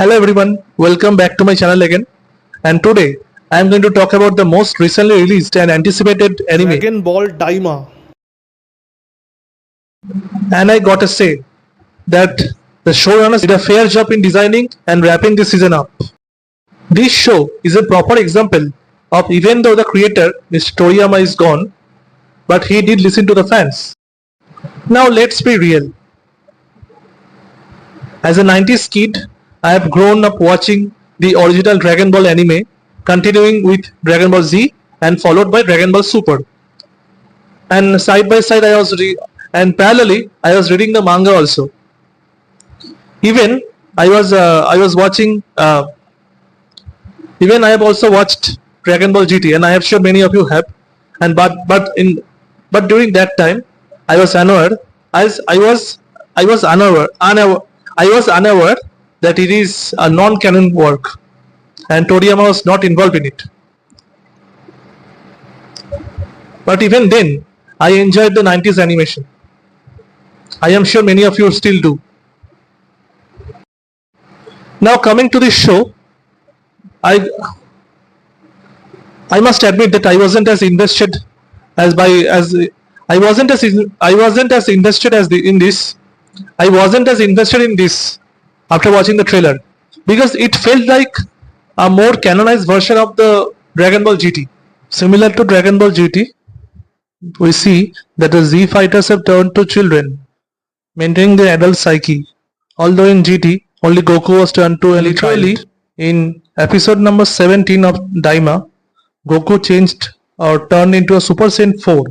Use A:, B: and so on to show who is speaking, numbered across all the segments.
A: Hello everyone, welcome back to my channel again. And today I am going to talk about the most recently released and anticipated anime.
B: dragonballdaima.
A: And I gotta say that the showrunners did a fair job in designing and wrapping this season up. This show is a proper example of even though the creator Mr. Toriyama is gone, but he did listen to the fans. Now let's be real. As a 90s kid, I have grown up watching the original Dragon Ball anime, continuing with Dragon Ball Z and followed by Dragon Ball Super. And side by side, and parallelly, I was reading the manga also. Even I was watching. Even I have also watched Dragon Ball GT, and I am sure many of you have. And but during that time, I was unaware. As I was unaware that it is a non-canon work, and Toriyama was not involved in it. But even then, I enjoyed the 90s animation. I am sure many of you still do. Now coming to this show, I must admit that I wasn't as invested as I wasn't as invested in this. I wasn't as invested in this after watching the trailer because it felt like a more canonized version of the Dragon Ball GT. Similar to Dragon Ball GT, we see that the Z fighters have turned to children, maintaining their adult psyche. Although in GT, only Goku was turned to a child. In episode number 17 of DAIMA, Goku changed or turned into a Super Saiyan 4.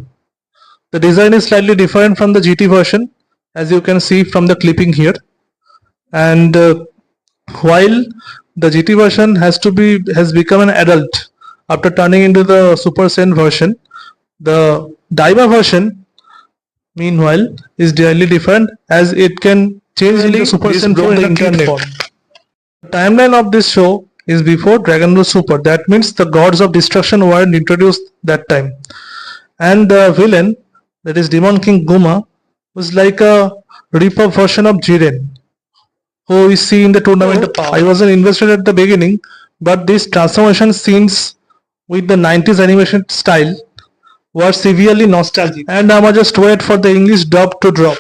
A: The design is slightly different from the GT version, as you can see from the clipping here. And while the GT version has become an adult after turning into the Super Saiyan version, the DAIMA version, meanwhile, is entirely different as it can change into Super Saiyan 4 in the internet form. The timeline of this show is before Dragon Ball Super. That means the gods of destruction weren't introduced that time. And the villain, that is Demon King Gomah, was like a rip-off version of Jiren, who we see in the tournament. I wasn't invested at the beginning, but these transformation scenes with the 90s animation style were severely nostalgic, and I must just wait for the English dub to drop.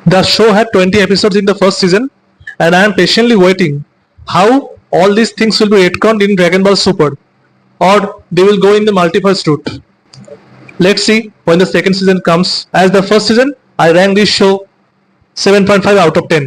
A: The show had 20 episodes in the first season, and I am patiently waiting how all these things will be retconned in Dragon Ball Super, or they will go in the multiverse route. Let's see when the second season comes. As the first season, I rank this show 7.5 out of 10.